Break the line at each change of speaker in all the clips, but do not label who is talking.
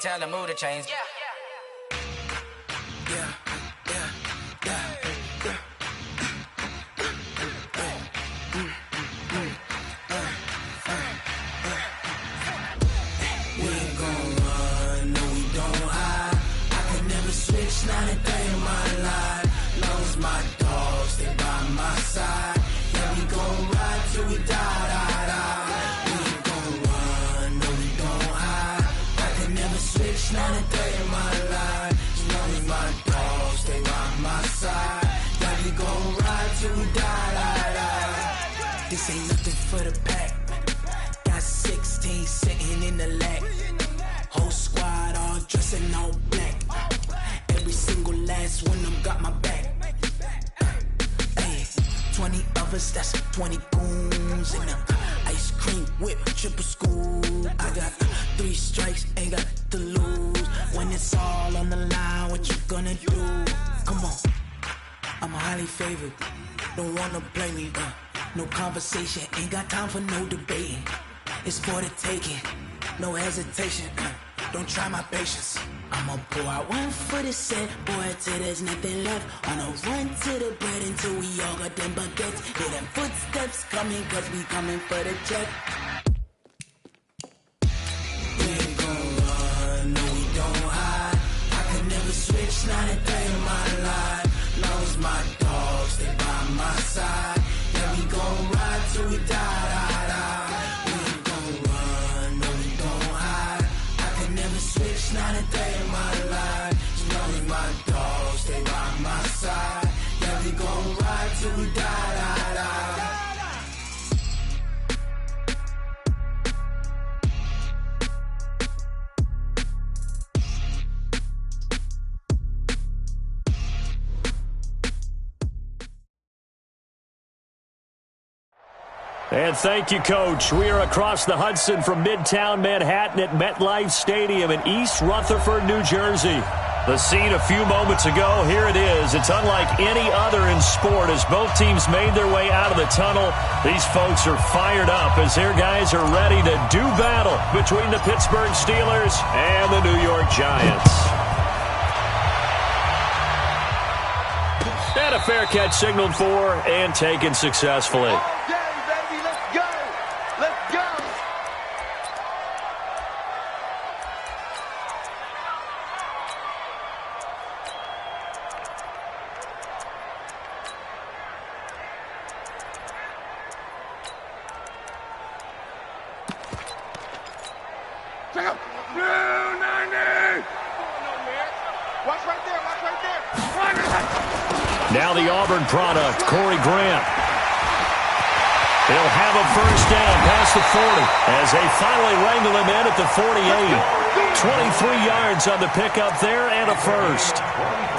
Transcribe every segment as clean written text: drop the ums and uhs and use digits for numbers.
tell the mood to change. Yeah.
Not a day in my life, long as my dogs, they by my side. Yeah, we gon' ride till we die, die, die. We ain't gon' run, no, we gon' hide. I can never switch, not a day in my life. As long as my dogs, they by my side. Yeah, we gon' ride till we die, die, die. This ain't nothing for the pack. Got 16 sitting in the lap. Whole squad all dressed in all black. Every single last one of them got my back. Hey, 20 of us, that's 20 goons. And ice cream whip, triple scoop. I got 3 strikes, ain't got to lose. When it's all on the line, what you gonna do? Come on, I'm highly favored. Don't wanna play me, no conversation. Ain't got time for no debating. It's for the taking, no hesitation. Don't try my patience. I'ma pour out one for the set, boy, till there's nothing left. On a run to the bread until we all got them baguettes. Hear them footsteps coming, cause we coming for the check. We ain't gon' run, no, we don't hide. I can never switch, not a day in my life. Long as my dogs, they by my side. Yeah, we gon' ride till we die, die, die. We ain't gon' run, no, we don't hide. I can never switch, not a day in my life. As long as my dogs, stay by my side. Yeah, we gon' ride till we die, die, die.
And thank you, Coach. We are across the Hudson from Midtown Manhattan at MetLife Stadium in East Rutherford, New Jersey. The scene a few moments ago, here it is. It's unlike any other in sport as both teams made their way out of the tunnel. These folks are fired up as their guys are ready to do battle between the Pittsburgh Steelers and the New York Giants. And a fair catch signaled for and taken successfully. Now the Auburn product, Corey Grant. They'll have a first down past the 40 as they finally wrangle him in at the 48. 23 yards on the pickup there and a first.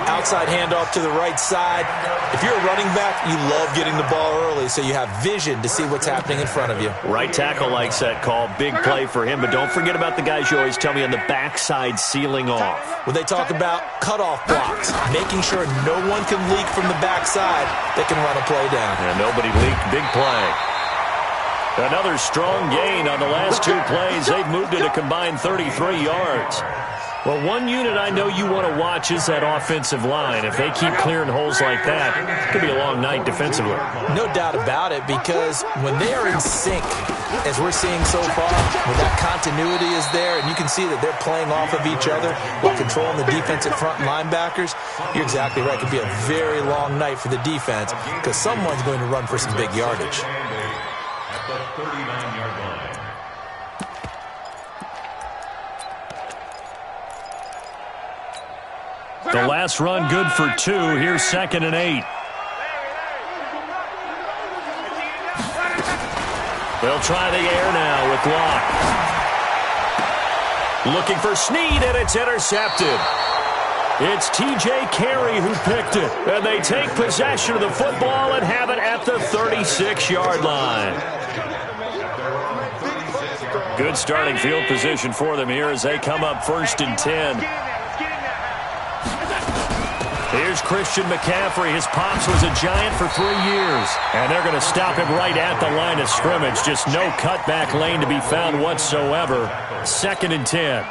Outside handoff to the right side. If you're a running back, you love getting the ball early so you have vision to see what's happening in front of you.
Right tackle likes that call. Big play for him, but don't forget about the guys you always tell me on the backside sealing off.
When they talk about cutoff blocks, making sure no one can leak from the backside, they can run a play down.
And nobody leaked. Big play. Another strong gain on the last 2 plays. They've moved it a combined 33 yards. Well, one unit I know you want to watch is that offensive line. If they keep clearing holes like that, it could be a long night defensively.
No doubt about it, because when they are in sync, as we're seeing so far, when that continuity is there and you can see that they're playing off of each other while controlling the defensive front linebackers, you're exactly right. It could be a very long night for the defense because someone's going to run for some big yardage.
At the 39-yard line.
The last run good for 2. Here's 2nd and 8. They'll try the air now with Locke. Looking for Snead, and it's intercepted. It's T.J. Carey who picked it. And they take possession of the football and have it at the 36-yard line. Good starting field position for them here as they come up 1st and 10. Here's Christian McCaffrey. His pops was a Giant for 3 years. And they're going to stop him right at the line of scrimmage. Just no cutback lane to be found whatsoever. 2nd and 10.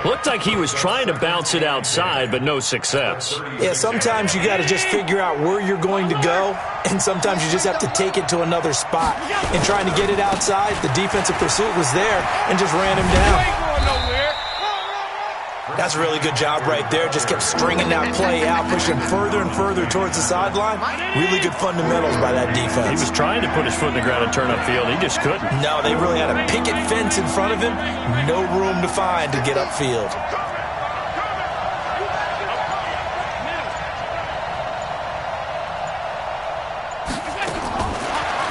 Looked like he was trying to bounce it outside, but no success.
Yeah, sometimes you got to just figure out where you're going to go, and sometimes you just have to take it to another spot. And trying to get it outside, the defensive pursuit was there and just ran him down. That's a really good job right there. Just kept stringing that play out, pushing further and further towards the sideline. Really good fundamentals by that defense.
He was trying to put his foot in the ground and turn upfield. He just couldn't.
No, they really had a picket fence in front of him. No room to find to get upfield.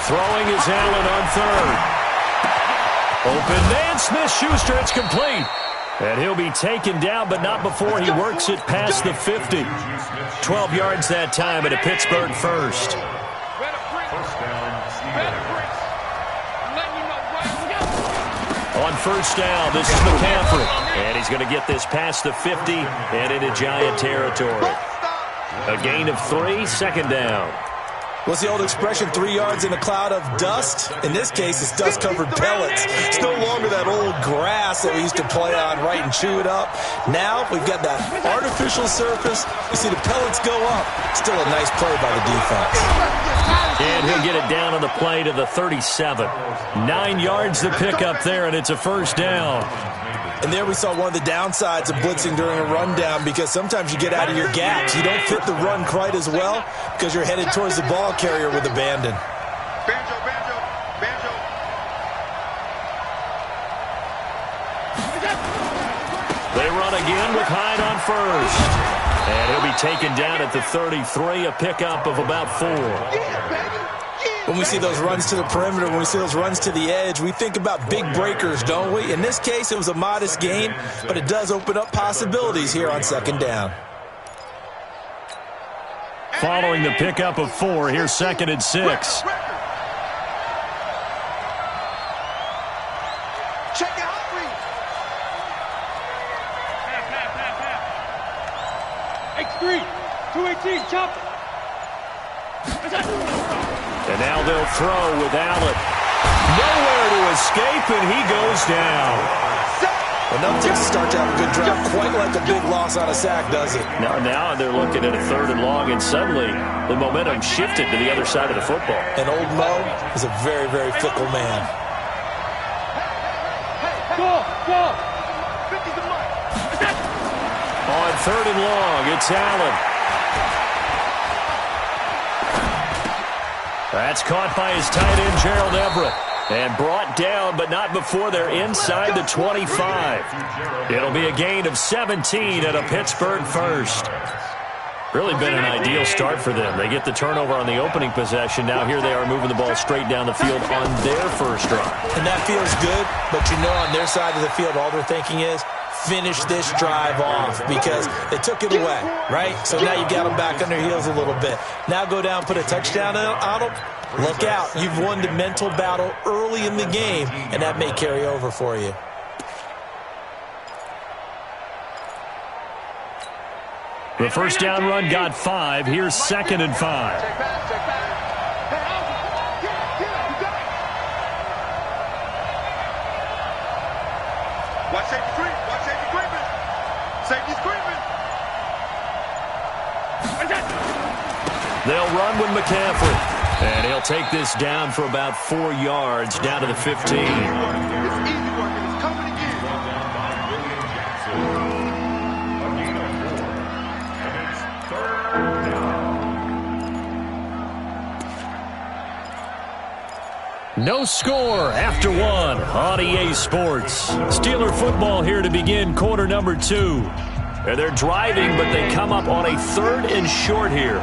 Throwing is Allen on third. Open man, Smith-Schuster, it's complete. And he'll be taken down, but not before he works it past the 50. 12 yards that time at a Pittsburgh first. On first down, this is McCaffrey. And he's going to get this past the 50 and into Giant territory. A gain of 3, second down.
What's the old expression, 3 yards in a cloud of dust? In this case, it's dust-covered pellets. It's no longer that old grass that we used to play on, right, and chew it up. Now we've got that artificial surface. You see the pellets go up. Still a nice play by the defense.
And he'll get it down on the play to the 37. 9 yards the pickup there, and it's a first down.
And there we saw one of the downsides of blitzing during a rundown, because sometimes you get out of your gaps. You don't fit the run quite as well because you're headed towards the ball carrier with abandon.
Banjo, banjo, banjo.
They run again with Hyde on first. And he'll be taken down at the 33, a pickup of about 4.
When we see those runs to the perimeter, when we see those runs to the edge, we think about big breakers, don't we? In this case, it was a modest gain, but it does open up possibilities here on second down.
Following the pickup of 4, here's second and 6.
Check it out,
X3, 218, chop it.
And now they'll throw with Allen. Nowhere to escape, and he goes down.
Enough to start to have a good drive. Quite like a big loss on a sack, does it?
Now they're looking at a 3rd and long, and suddenly the momentum shifted to the other side of the football.
And old Mo is a very, very fickle man.
Go, go.
On 3rd and long, it's Allen. That's caught by his tight end, Gerald Everett. And brought down, but not before they're inside the 25. It'll be a gain of 17 at a Pittsburgh first. Really been an ideal start for them. They get the turnover on the opening possession. Now here they are moving the ball straight down the field on their first drive.
And that feels good, but you know on their side of the field, all they're thinking is, finish this drive off, because they took it away, right? So now you got them back on their heels a little bit. Now go down, put a touchdown on them. Look out. You've won the mental battle early in the game, and that may carry over for you.
The first down run got 5. Here's second and 5.
Watch safety creep. Watch safety creeping. Safety's creeping.
They'll run with McCaffrey. And he'll take this down for about 4 yards, down to the 15.
It's easy work, and it's coming again.
No score after 1 on EA Sports. Steeler football here to begin quarter number 2. And they're driving, but they come up on a 3rd and short here.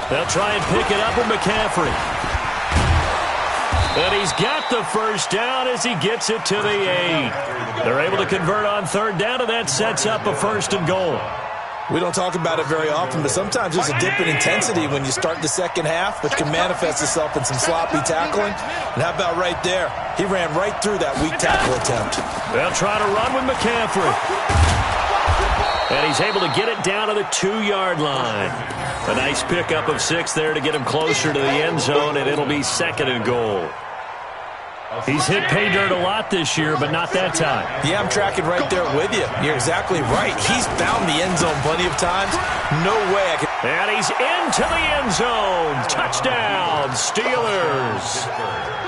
They'll try and pick it up with McCaffrey. And he's got the first down as he gets it to the 8. They're able to convert on 3rd down, and that sets up a 1st and goal.
We don't talk about it very often, but sometimes there's a dip in intensity when you start the second half, which can manifest itself in some sloppy tackling. And how about right there? He ran right through that weak tackle attempt.
They'll try to run with McCaffrey. And he's able to get it down to the 2-yard line. A nice pickup of 6 there to get him closer to the end zone, and it'll be 2nd and goal. He's hit pay dirt a lot this year, but not that time.
Yeah, I'm tracking right there with you. You're exactly right. He's found the end zone plenty of times. No way I can...
And he's into the end zone. Touchdown, Steelers.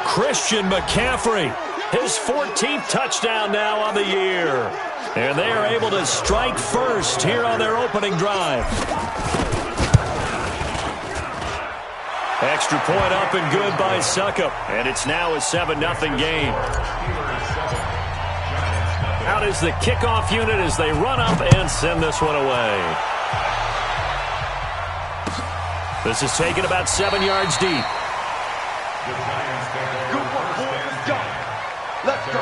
Christian McCaffrey, his 14th touchdown now on the year. And they are able to strike first here on their opening drive. Extra point up and good by Suckup. And it's now a 7-0 game. Out is the kickoff unit as they run up and send this one away. This is taken about 7 yards deep.
Good work, boys. Go. Let's go.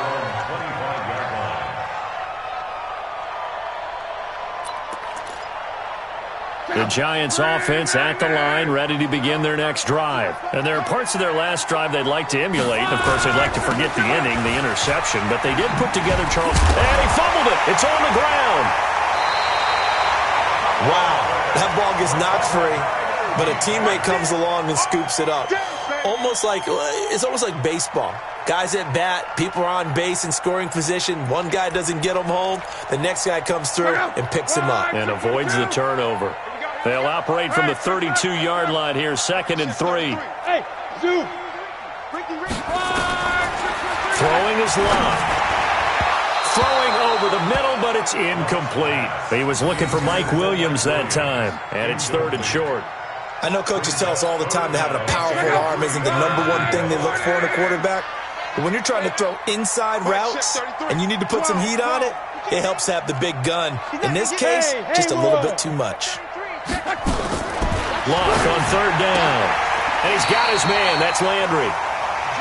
The Giants offense at the line, ready to begin their next drive. And there are parts of their last drive they'd like to emulate. Of course, they'd like to forget the inning, the interception. But they did put together Charles. And he fumbled it. It's on the ground.
Wow, that ball gets knocked free, but a teammate comes along and scoops it up. It's almost like baseball. Guys at bat, people are on base in scoring position. One guy doesn't get him home. The next guy comes through and picks him up.
And avoids the turnover. They'll operate from the 32-yard line here, 2nd and 3.
Hey, zoom.
Throwing is Love. Throwing over the middle, but it's incomplete. He was looking for Mike Williams that time, and it's 3rd and short.
I know coaches tell us all the time that having a powerful arm isn't the #1 thing they look for in a quarterback. But when you're trying to throw inside routes and you need to put some heat on it, it helps to have the big gun. In this case, just a little bit too much.
Lock on 3rd down. And he's got his man. That's Landry.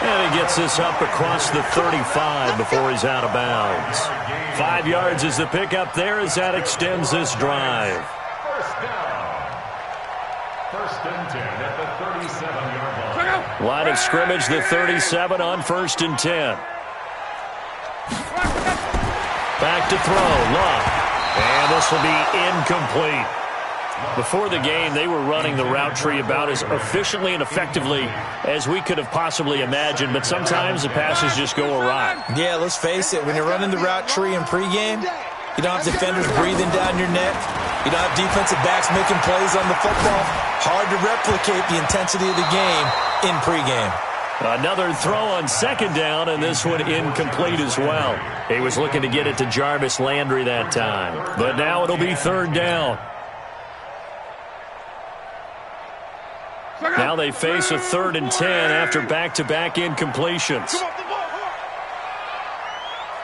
And he gets this up across the 35 before he's out of bounds. 5 yards is the pickup there as that extends this drive.
First and 10 at the 37-yard line.
Line of scrimmage, the 37 on 1st and 10. Back to throw, Luck. And this will be incomplete. Before the game, they were running the route tree about as efficiently and effectively as we could have possibly imagined, but sometimes the passes just go awry.
Yeah, let's face it, when you're running the route tree in pregame, you don't have defenders breathing down your neck. You don't have defensive backs making plays on the football. Hard to replicate the intensity of the game in pregame.
Another throw on 2nd down, and this one incomplete as well. He was looking to get it to Jarvis Landry that time. But now it'll be 3rd down. Now they face a 3rd and 10 after back-to-back incompletions.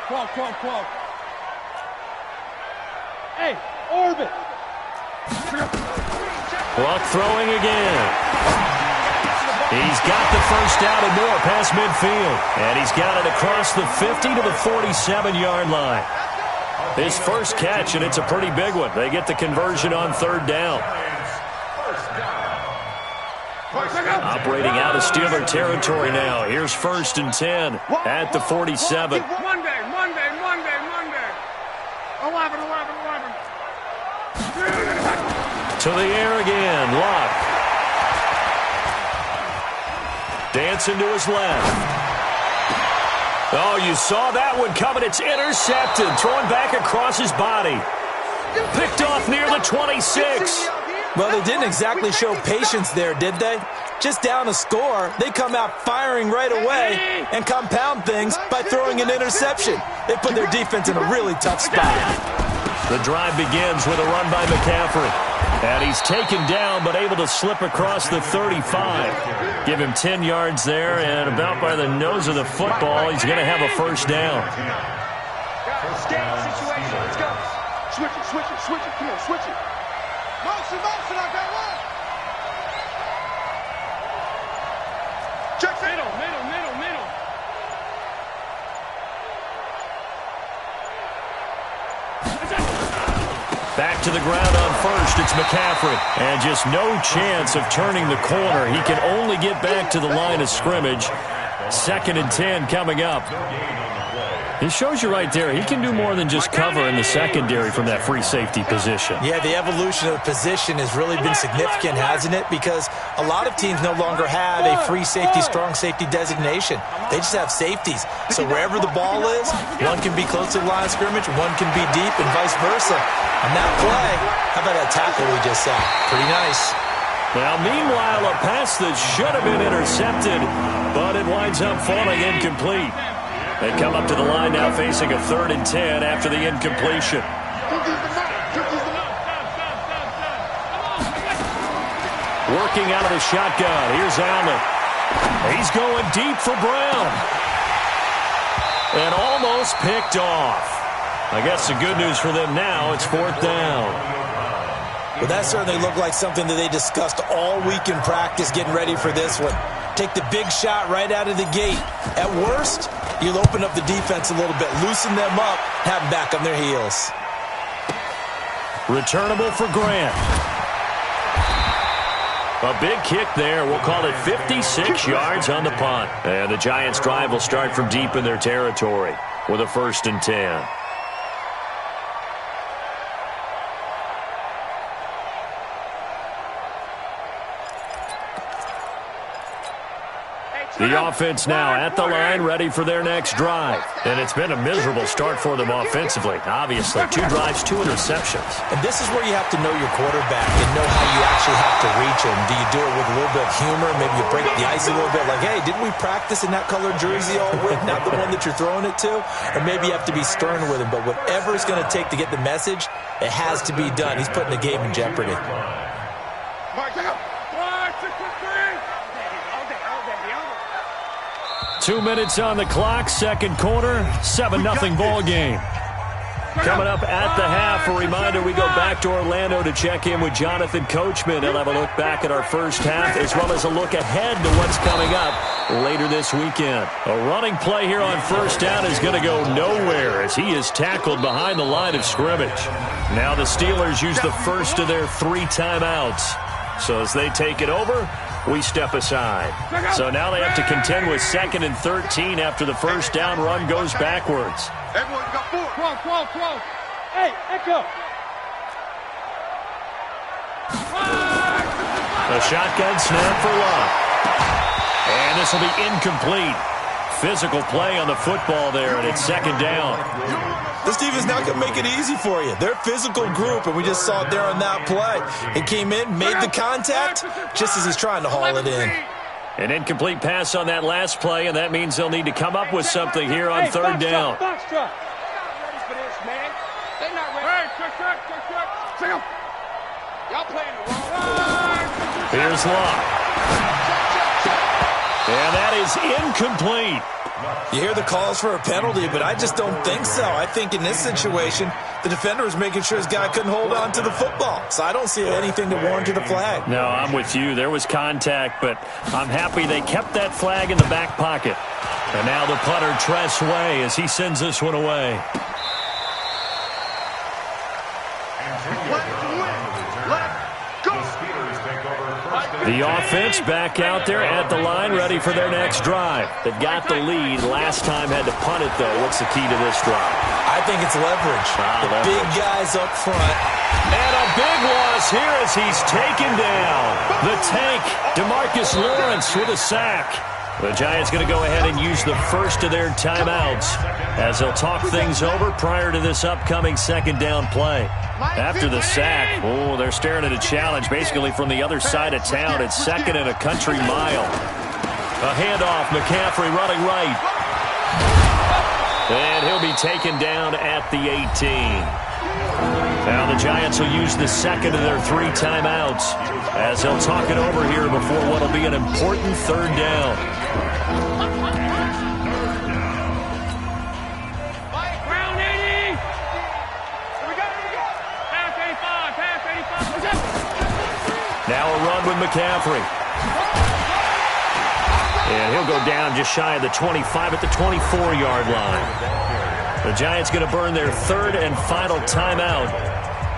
Clock. Hey, orbit.
Luck throwing again. He's got the first down and more past midfield. And he's got it across the 50 to the 47-yard line. His first catch, and it's a pretty big one. They get the conversion on 3rd down. Operating out of Steeler territory now. Here's 1st and 10 at the 47.
Monday. 11.
To the air again, Locke. Dancing to his left. Oh, you saw that one coming. It's intercepted. Throwing back across his body. Picked off near the 26.
Well, they didn't exactly show patience there, did they? Just down a score, they come out firing right away and compound things by throwing an interception. They put their defense in a really tough spot.
The drive begins with a run by McCaffrey. And he's taken down but able to slip across the 35. Give him 10 yards there, and about by the nose of the football, he's going to have a first down.
Situation. Let's go. Switch it. Come on, switch it. Motion, I got one. Check
Middle.
Back to the ground on 1st. It's McCaffrey. And just no chance of turning the corner. He can only get back to the line of scrimmage. 2nd and 10 coming up. He shows you right there, he can do more than just cover in the secondary from that free safety position.
Yeah, the evolution of the position has really been significant, hasn't it? Because a lot of teams no longer have a free safety, strong safety designation. They just have safeties. So wherever the ball is, one can be close to the line of scrimmage, one can be deep, and vice versa. On that play, how about that tackle we just saw? Pretty nice.
Now, meanwhile, a pass that should have been intercepted, but it winds up falling incomplete. They come up to the line now facing a 3rd and 10 after the incompletion. Working out of the shotgun. Here's Allen. He's going deep for Brown. And almost picked off. I guess the good news for them now, it's 4th down.
Well, that certainly looked like something that they discussed all week in practice getting ready for this one. Take the big shot right out of the gate. At worst, you'll open up the defense a little bit, loosen them up, have them back on their heels.
Returnable for Grant. A big kick there. We'll call it 56 yards on the punt. And the Giants' drive will start from deep in their territory with a 1st and 10. The offense now at the line, ready for their next drive. And it's been a miserable start for them offensively. Obviously, 2 drives, 2 interceptions.
And this is where you have to know your quarterback and know how you actually have to reach him. Do you do it with a little bit of humor? Maybe you break the ice a little bit like, hey, didn't we practice in that colored jersey all week? Not the one that you're throwing it to? Or maybe you have to be stern with him. But whatever it's going to take to get the message, it has to be done. He's putting the game in jeopardy.
2 minutes on the clock, 2nd quarter, 7-0 ball game. Coming up at the half, a reminder, we go back to Orlando to check in with Jonathan Coachman. He'll have a look back at our first half as well as a look ahead to what's coming up later this weekend. A running play here on 1st down is going to go nowhere as he is tackled behind the line of scrimmage. Now the Steelers use the first of their 3 timeouts. So as they take it over, we step aside. So now they have to contend with 2nd and 13 after the 1st down run goes backwards.
Everyone got 4.
Cross. Hey, Echo.
A shotgun snap for Love. And this will be incomplete. Physical play on the football there, and it's 2nd down.
This defense not going to make it easy for you. They're a physical group, and we just saw it there on that play. It came in, made the contact, just as he's trying to haul it in.
An incomplete pass on that last play, and that means they'll need to come up with something here on 3rd down.
Box truck. Ready for this, man. They're not ready. Hey, check. Y'all playing the wrong.
Here's Love. And that is incomplete.
You hear the calls for a penalty, but I just don't think so. I think in this situation, the defender was making sure his guy couldn't hold on to the football. So I don't see anything to warrant a flag.
No, I'm with you. There was contact, but I'm happy they kept that flag in the back pocket. And now the punter, Tress Way, as he sends this one away. The offense back out there at the line, ready for their next drive. They've got the lead. Last time had to punt it, though. What's the key to this drive?
I think it's leverage. The big guys up front.
And a big loss here as he's taken down. The tank, DeMarcus Lawrence with a sack. The Giants going to go ahead and use the first of their timeouts as they'll talk things over prior to this upcoming 2nd down play. After the sack, they're staring at a challenge basically from the other side of town. It's 2nd and a country mile. A handoff, McCaffrey running right. And he'll be taken down at the 18. Now the Giants will use the 2nd of their 3 timeouts as they'll talk it over here before what will be an important 3rd down. Now a run with McCaffrey. And he'll go down just shy of the 25 at the 24-yard line. The Giants going to burn their 3rd and final timeout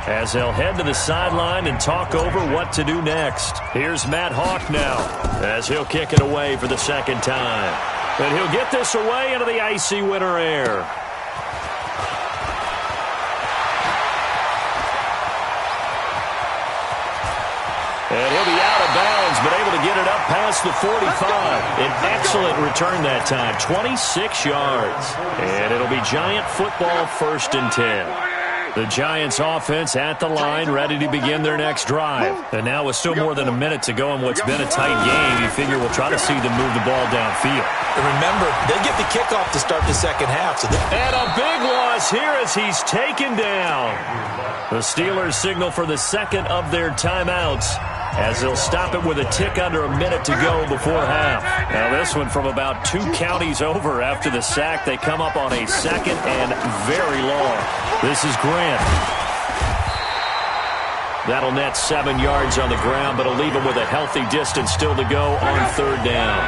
as they'll head to the sideline and talk over what to do next. Here's Matt Hawk now as he'll kick it away for the 2nd time. And he'll get this away into the icy winter air. And he'll be out of bounds, but able to get it up past the 45. An excellent return that time, 26 yards. And it'll be Giant football, 1st and 10. The Giants offense at the line, ready to begin their next drive. And now with still more than a minute to go in what's been a tight game, you figure we'll try to see them move the ball downfield.
And remember, they get the kickoff to start the second half.
And a big loss here as he's taken down. The Steelers signal for the second of their timeouts, as they'll stop it with a tick under a minute to go before half. Now this one from about 2 counties over after the sack. They come up on a second and very long. This is Grant. That'll net 7 yards on the ground, but it'll leave him with a healthy distance still to go on 3rd down.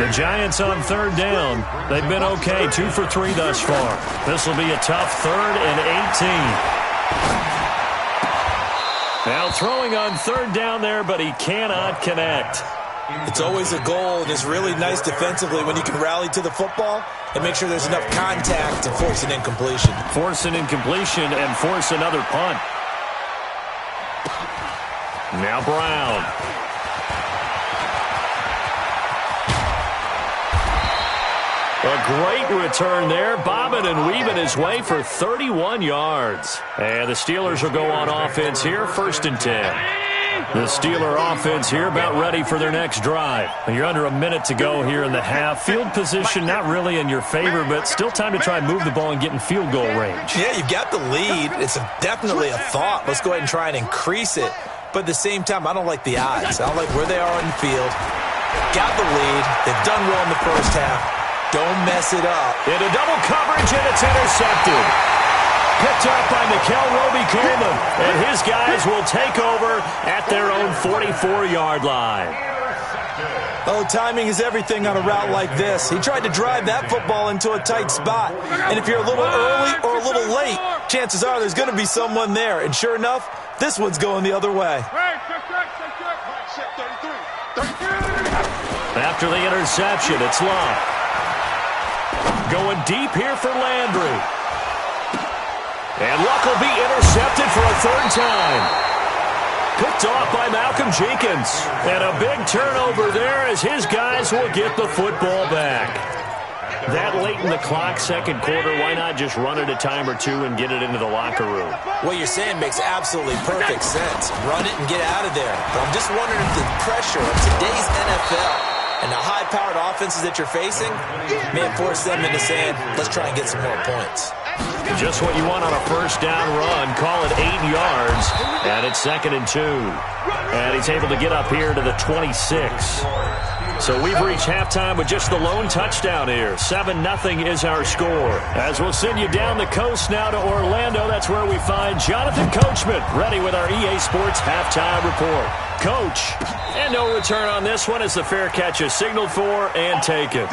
The Giants on 3rd down. They've been okay, 2 for 3 thus far. This will be a tough 3rd and 18. Now throwing on 3rd down there, but he cannot connect.
It's always a goal, and it's really nice defensively when you can rally to the football and make sure there's enough contact to force an incompletion.
Force an incompletion and force another punt. Now Brown. A great return there, bobbing and weaving his way for 31 yards. And the Steelers will go on offense here, 1st and 10. The Steeler offense here about ready for their next drive. You're under a minute to go here in the half. Field position not really in your favor, but still time to try and move the ball and get in field goal range.
Yeah, you've got the lead. It's definitely a thought. Let's go ahead and try and increase it. But at the same time, I don't like the odds. I don't like where they are on the field. Got the lead. They've done well in the first half. Don't mess it up.
Into double coverage, and it's intercepted. Picked up by Mikel Roby-Coleman, and his guys will take over at their own 44-yard line.
Oh, timing is everything on a route like this. He tried to drive that football into a tight spot. And if you're a little early or a little late, chances are there's going to be someone there. And sure enough, this one's going the other way.
After the interception, it's Love. Going deep here for Landry. And Luck will be intercepted for a 3rd time. Picked off by Malcolm Jenkins. And a big turnover there as his guys will get the football back. That late in the clock, 2nd quarter, why not just run it a time or two and get it into the locker room?
What you're saying makes absolutely perfect sense. Run it and get out of there. But I'm just wondering if the pressure of today's NFL and the high-powered offenses that you're facing may force them into saying, let's try and get some more points.
Just what you want on a 1st down run. Call it 8 yards. And it's 2nd and 2. And he's able to get up here to the 26. So we've reached halftime with just the lone touchdown here. 7-0 is our score. As we'll send you down the coast now to Orlando, that's where we find Jonathan Coachman, ready with our EA Sports halftime report. Coach, and no return on this one as the fair catch is signaled for and taken.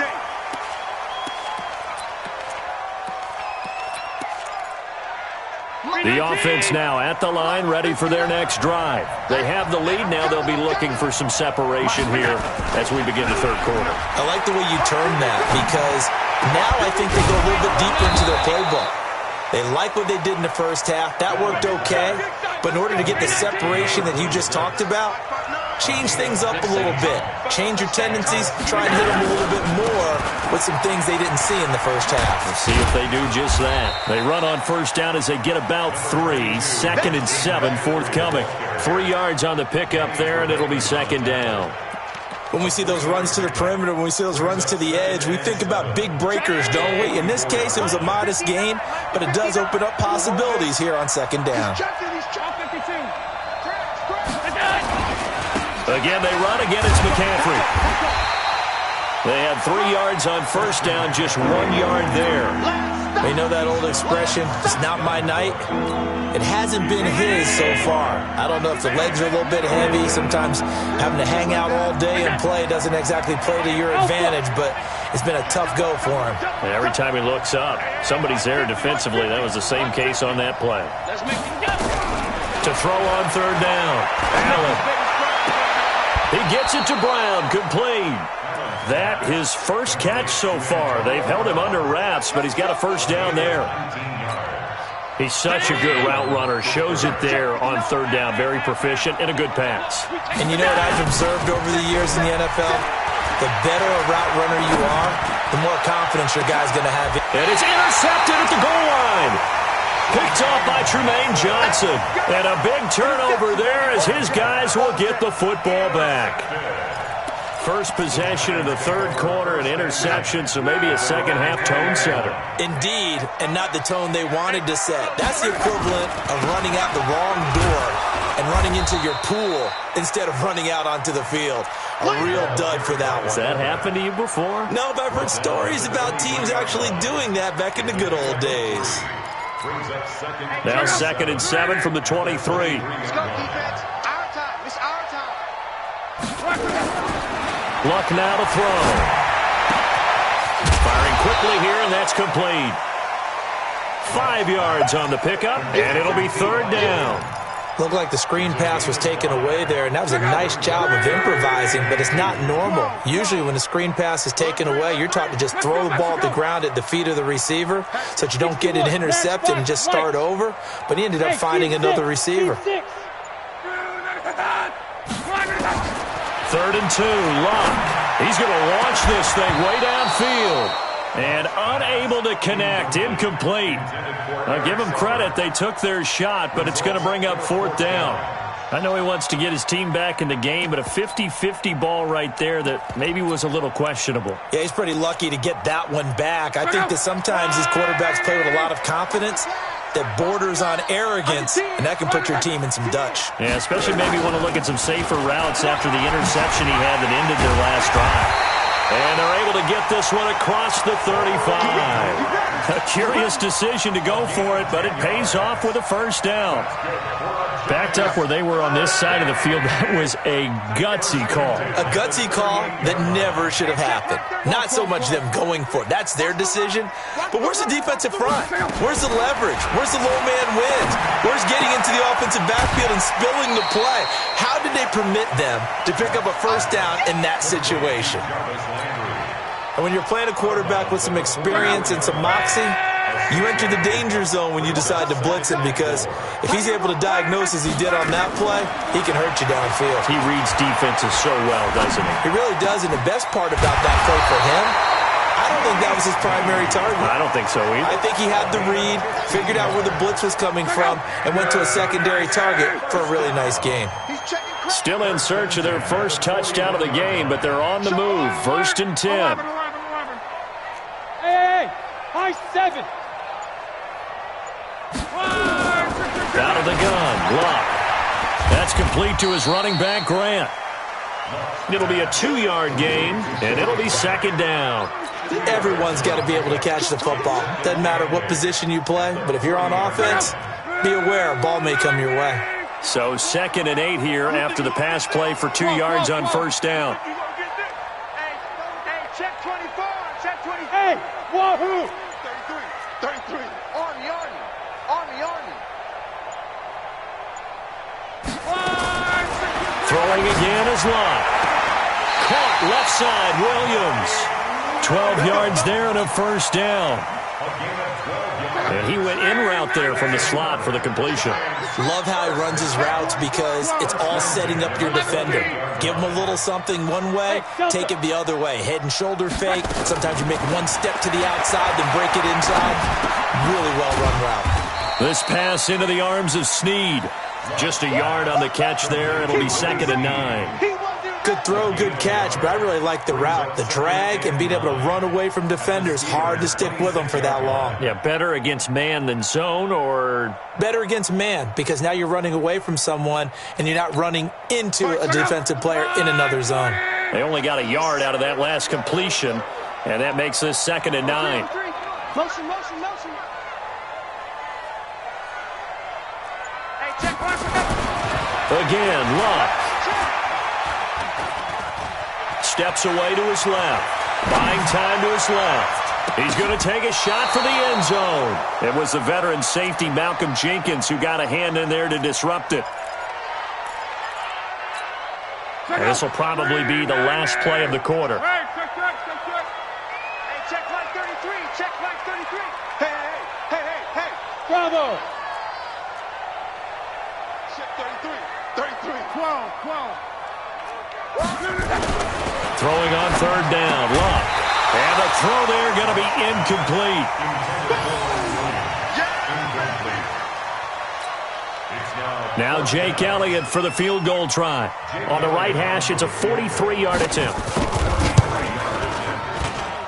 The offense now at the line, ready for their next drive. They have the lead. Now they'll be looking for some separation here as we begin the 3rd quarter.
I like the way you turn that because now I think they go a little bit deeper into their playbook. They like what they did in the first half. That worked okay. But in order to get the separation that you just talked about, change things up a little bit. Change your tendencies. Try and hit them a little bit more with some things they didn't see in the first half.
Let's see if they do just that. They run on 1st down as they get about 3. 2nd and 7 forthcoming. 3 yards on the pickup there, and it'll be 2nd down.
When we see those runs to the perimeter, when we see those runs to the edge, we think about big breakers, don't we? In this case, it was a modest gain, but it does open up possibilities here on 2nd down.
Again, they run. Again, it's McCaffrey. They had 3 yards on 1st down, just 1 yard there.
They know that old expression, it's not my night. It hasn't been his so far. I don't know if the legs are a little bit heavy. Sometimes having to hang out all day and play doesn't exactly play to your advantage, but it's been a tough go for him.
And every time he looks up, somebody's there defensively. That was the same case on that play. To throw on 3rd down. Allen. He gets it to Brown. Complete. That his first catch so far. They've held him under wraps, but he's got a 1st down there. He's such a good route runner. Shows it there on third down. Very proficient and a good pass.
And you know what I've observed over the years in the NFL? The better a route runner you are, the more confidence your guy's going to have.
And it's intercepted at the goal line. Picked off by Tremaine Johnson. And a big turnover there as his guys will get the football back. First possession in the third quarter, an interception, so maybe a second-half tone setter.
Indeed, and not the tone they wanted to set. That's the equivalent of running out the wrong door and running into your pool instead of running out onto the field. A real dud for that one.
Has that happened to you before?
No, but I've heard stories about teams actually doing that back in the good old days.
Now 2nd and 7 from the 23.
Let's go, defense. Our time. It's our time.
Luck now to throw. Firing quickly here, and that's complete. 5 yards on the pickup, and it'll be third down.
Looked like the screen pass was taken away there, and that was a nice job of improvising, but it's not normal. Usually when the screen pass is taken away, you're taught to just throw the ball at the ground at the feet of the receiver so that you don't get it intercepted and just start over, but he ended up finding another receiver.
3rd and 2, Luck. He's going to launch this thing way downfield. And unable to connect, incomplete. Now, give them credit, they took their shot, but it's going to bring up 4th down. I know he wants to get his team back in the game, but a 50-50 ball right there that maybe was a little questionable.
Yeah, he's pretty lucky to get that one back. I think that sometimes these quarterbacks play with a lot of confidence that borders on arrogance, and that can put your team in some Dutch.
Yeah, especially maybe want to look at some safer routes after the interception he had that ended their last drive. And they're able to get this one across the 35. A curious decision to go for it, but it pays off with a first down. Backed up where they were on this side of the field, that was a gutsy call.
A gutsy call that never should have happened. Not so much them going for it. That's their decision. But where's the defensive front? Where's the leverage? Where's the low man wins? Where's getting into the offensive backfield and spilling the play? How did they permit them to pick up a first down in that situation? And when you're playing a quarterback with some experience and some moxie, you enter the danger zone when you decide to blitz him, because if he's able to diagnose as he did on that play, he can hurt you downfield.
He reads defenses so well, doesn't he?
He really does, and the best part about that play for him, I don't think that was his primary target.
I don't think so either.
I think he had the read, figured out where the blitz was coming from, and went to a secondary target for a really nice gain.
Still in search of their first touchdown of the game, but they're on the move. 1st and 10.
Hey, high 7.
Out of the gun, Luck. That's complete to his running back, Grant. It'll be a 2-yard gain, and it'll be 2nd down.
Everyone's got to be able to catch the football. Doesn't matter what position you play, but if you're on offense, be aware a ball may come your way.
So 2nd and 8 here after the pass play for 2 yards on first down.
Hey, check 24. Check 24.
Hey, wahoo!
33. Army.
Throwing again is Luck. Caught left side, Williams. 12 yards there and a first down. And he went in route there from the slot for the completion.
Love how he runs his routes because it's all setting up your defender. Give him a little something one way, take it the other way. Head and shoulder fake. Sometimes you make one step to the outside, then break it inside. Really well-run route.
This pass into the arms of Snead. Just a yard on the catch there. It'll be 2nd and 9.
Good throw, good catch, but I really like the route. The drag and being able to run away from defenders, hard to stick with them for that long.
Yeah, better against man than zone, or?
Better against man, because now you're running away from someone and you're not running into a defensive player in another zone.
They only got a yard out of that last completion, and that makes this 2nd and 9.
Motion. Hey, check.
Again, Luck. Steps away to his left. Buying time to his left. He's going to take a shot for the end zone. It was the veteran safety Malcolm Jenkins who got a hand in there to disrupt it. And this will probably be the last play of the quarter.
Hey, check line 33. Check line 33. Hey.
Bravo.
33. 12.
Throwing on third down. Luck. And the throw there going to be incomplete. Now Jake Elliott for the field goal try. On the right hash, it's a 43-yard attempt.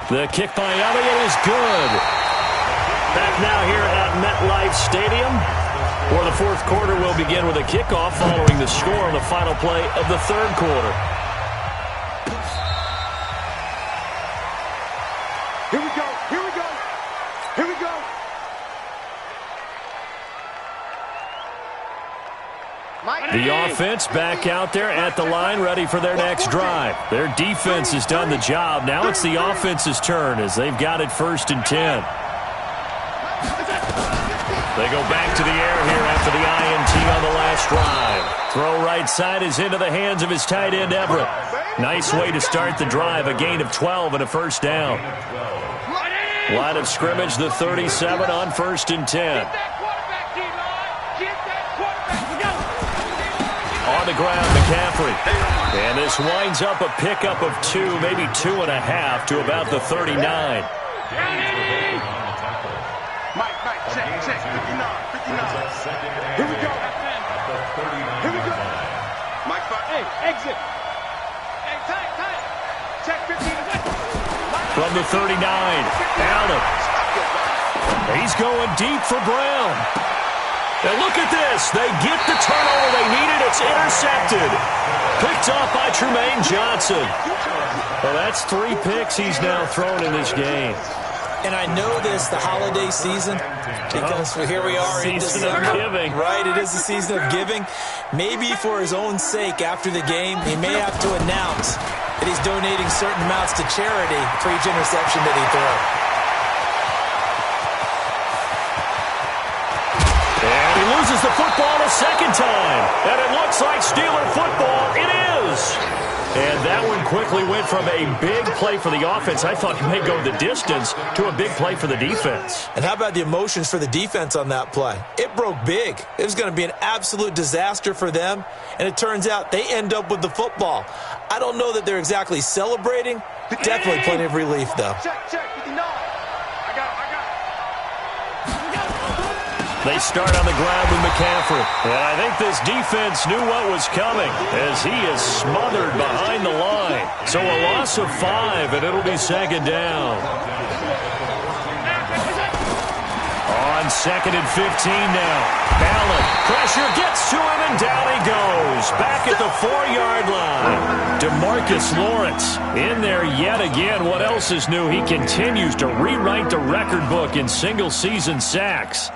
The kick by Elliott is good. Back now here at MetLife Stadium, where the fourth quarter will begin with a kickoff following the score on the final play of the third quarter.
Here we go.
The offense back out there at the line, ready for their next drive. Their defense has done the job. Now it's the offense's turn as they've got it 1st and 10. They go back to the air here after the INT on the last drive. Throw right side is into the hands of his tight end, Everett. Nice way to start the drive, a gain of 12 and a first down. Line of scrimmage, the 37 on 1st and 10. On the ground, McCaffrey. And this winds up a pickup of 2, maybe 2.5 to about the 39.
Mike, check. 59. Here we go. Mike,
Hey, exit. Hey, tight. Check 15.
From the 39, Allen. He's going deep for Brown. And look at this. They get the turnover they needed. It's intercepted. Picked off by Tremaine Johnson. Well, that's 3 picks he's now thrown in this game.
And I know this, the holiday season, because here we are in December.
Season of giving.
Right, it is the season of giving. Maybe for his own sake, after the game, he may have to announce that he's donating certain amounts to charity for each interception that he throws.
And he loses the football a second time. And it looks like Steeler football. It is. And that one quickly went from a big play for the offense, I thought he may go the distance, to a big play for the defense.
And how about the emotions for the defense on that play? It broke big. It was going to be an absolute disaster for them. And it turns out they end up with the football. I don't know that they're exactly celebrating. Definitely plenty of relief, though.
Check. 59. I got it.
They start on the ground with McCaffrey. And I think this defense knew what was coming as he is smothered behind the line. So a loss of 5, and it'll be second down. On 2nd and 15 now. Allen, pressure gets to him, and down he goes. Back at the 4-yard line. DeMarcus Lawrence in there yet again. What else is new? He continues to rewrite the record book in single-season sacks.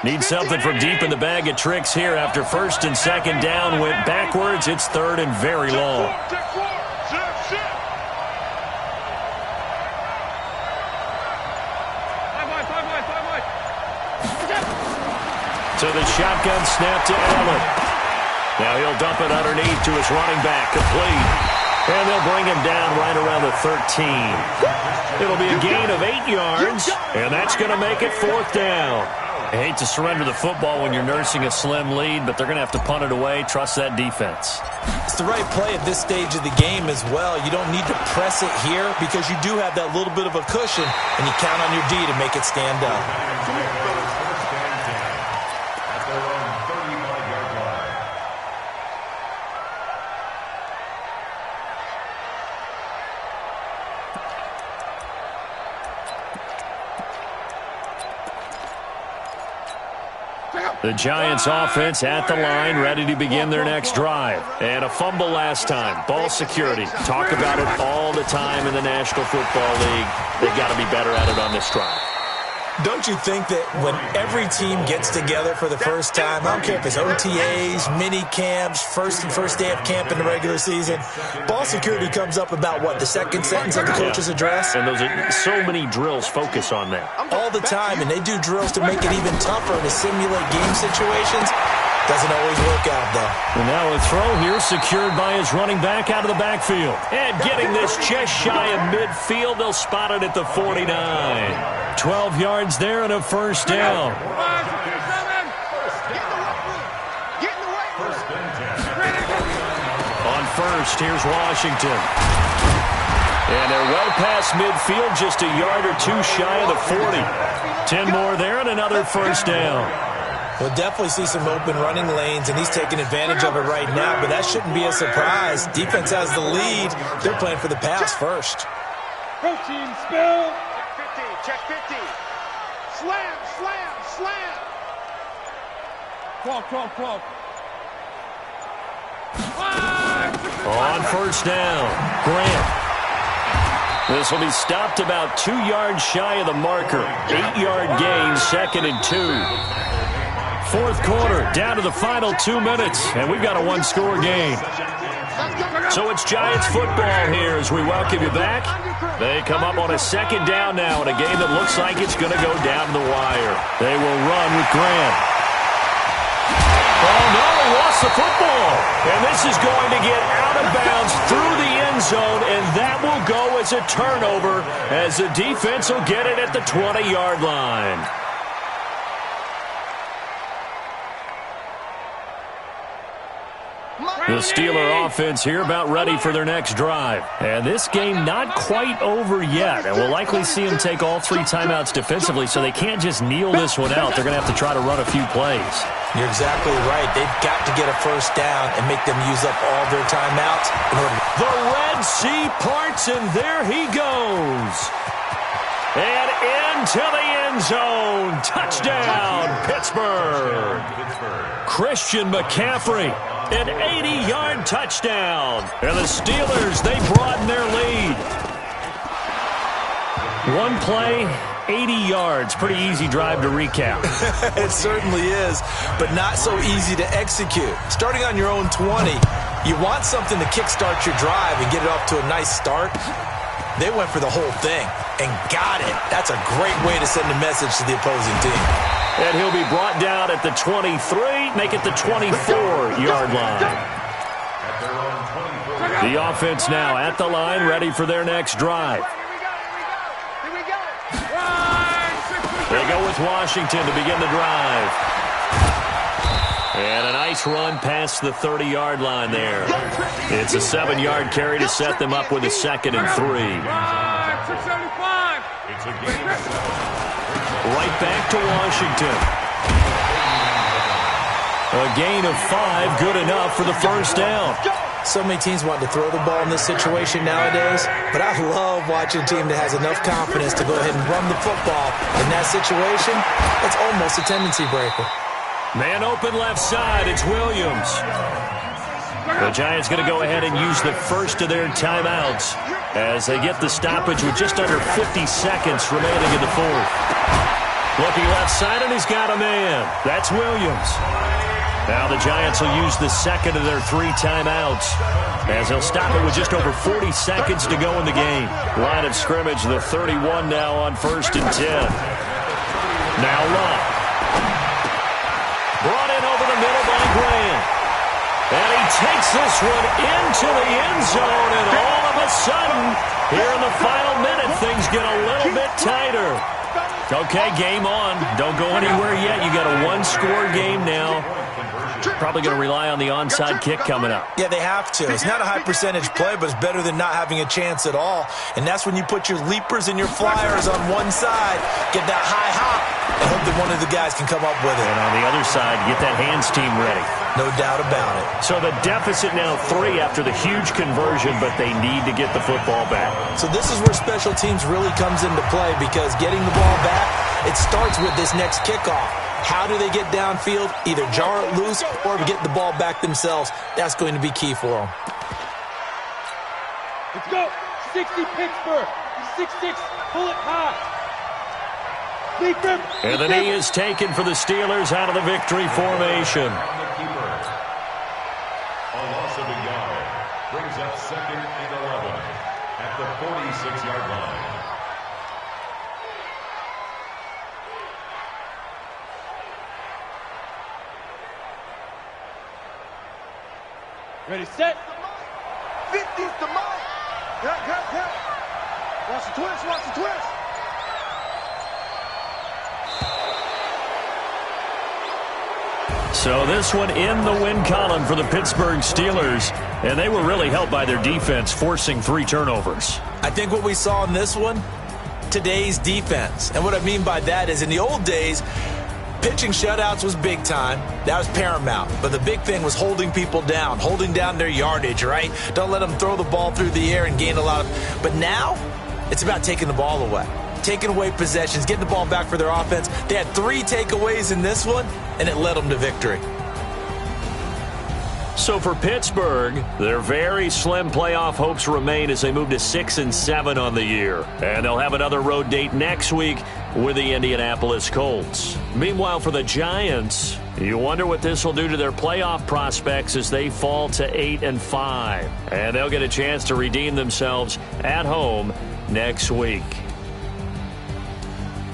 Need something from deep in the bag of tricks here after 1st and 2nd down. Went backwards. It's 3rd and very long. So the shotgun snap to Allen. Now he'll dump it underneath to his running back. Complete. And they'll bring him down right around the 13. It'll be a gain of 8 yards, and that's going to make it 4th down. I hate to surrender the football when you're nursing a slim lead, but they're going to have to punt it away. Trust that defense.
It's the right play at this stage of the game as well. You don't need to press it here because you do have that little bit of a cushion, and you count on your D to make it stand up.
The Giants offense at the line, ready to begin their next drive. And a fumble last time. Ball security. Talk about it all the time in the National Football League. They've got to be better at it on this drive.
Don't you think that when every team gets together for the first time, I don't care if it's OTAs, mini camps, first day of camp in the regular season, ball security comes up about, what, the second sentence of the coach's address?
And those are so many drills focus on that.
All the time, and they do drills to make it even tougher to simulate game situations. Doesn't always work out, though.
And now a throw here secured by his running back out of the backfield. And getting this just shy of midfield, they'll spot it at the 49. 12 yards there and a first down. On first, here's Washington. And they're well past midfield, just a yard or two shy of the 40. 10 more there and another first down.
We'll definitely see some open running lanes, and he's taking advantage of it right now, but that shouldn't be a surprise. Defense has the lead. They're playing for the pass first.
Protein spill.
Check 50. Slam, slam, slam.
Crawl.
On first down, Grant. This will be stopped about 2 yards shy of the marker. 8-yard gain, 2nd and 2. Fourth quarter, down to the final 2 minutes, and we've got a one-score game. So it's Giants football here as we welcome you back. They come up on a second down now in a game that looks like it's going to go down to the wire. They will run with Grant. Oh, no, he lost the football. And this is going to get out of bounds through the end zone, and that will go as a turnover as the defense will get it at the 20-yard line. The Steeler offense here about ready for their next drive. And this game not quite over yet. And we'll likely see them take all 3 timeouts defensively, so they can't just kneel this one out. They're going to have to try to run a few plays.
You're exactly right. They've got to get a first down and make them use up all their timeouts.
The Red Sea parts, and there he goes. And into the end zone. Touchdown, Pittsburgh. Christian McCaffrey, an 80-yard touchdown. And the Steelers, they broaden their lead. One play, 80 yards. Pretty easy drive to recap.
It certainly is, but not so easy to execute. Starting on your own 20, you want something to kickstart your drive and get it off to a nice start. They went for the whole thing and got it. That's a great way to send a message to the opposing team.
And he'll be brought down at the 23, make it the 24-yard line. The offense now at the line, ready for their next drive. They go with Washington to begin the drive. And a nice run past the 30-yard line there. It's a 7-yard carry to set them up with a 2nd and 3. Right back to Washington. A gain of 5, good enough for the first down.
So many teams want to throw the ball in this situation nowadays, but I love watching a team that has enough confidence to go ahead and run the football. In that situation, that's almost a tendency breaker.
Man open left side, it's Williams. The Giants going to go ahead and use the first of their timeouts as they get the stoppage with just under 50 seconds remaining in the fourth. Looking left side, and he's got a man. That's Williams. Now the Giants will use the second of their 3 timeouts as they'll stop it with just over 40 seconds to go in the game. Line of scrimmage, the 31 now on 1st and 10. Now Lott. Brought in over the middle by Grant. And he takes this one into the end zone, and all of a sudden, here in the final minute, things get a little bit tighter. Okay, game on. Don't go anywhere yet. You got a one-score game now. Probably going to rely on the onside kick coming up.
Yeah, they have to. It's not a high-percentage play, but it's better than not having a chance at all. And that's when you put your leapers and your flyers on one side, get that high hop, and hope that one of the guys can come up with it.
And on the other side, get that hands team ready.
No doubt about it.
So the deficit now 3 after the huge conversion, but they need to get the football back.
So this is where special teams really comes into play, because getting the ball back, it starts with this next kickoff. How do they get downfield? Either jar it loose or get the ball back themselves. That's going to be key for them.
Let's go. 60 Pittsburgh. 6-6. Pull it high.
And the knee is taken for the Steelers out of the victory formation.
A loss of a yard brings up 2nd and 11 at the 46-yard line.
Ready, set.
50's the mark. Yeah. Watch the twist, watch the twist.
So this one in the win column for the Pittsburgh Steelers, and they were really helped by their defense, forcing 3 turnovers.
I think what we saw in this one, today's defense. And what I mean by that is in the old days, pitching shutouts was big time. That was paramount. But the big thing was holding people down, holding down their yardage, right? Don't let them throw the ball through the air and gain a lot of... But now, it's about taking the ball away. Taking away possessions, getting the ball back for their offense. They had 3 takeaways in this one, and it led them to victory.
So for Pittsburgh, their very slim playoff hopes remain as they move to 6-7 on the year. And they'll have another road date next week with the Indianapolis Colts. Meanwhile, for the Giants, you wonder what this will do to their playoff prospects as they fall to 8-5. And they'll get a chance to redeem themselves at home next week.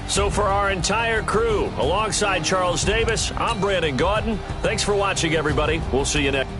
So for our entire crew, alongside Charles Davis, I'm Brandon Gaudin. Thanks for watching, everybody. We'll see you next.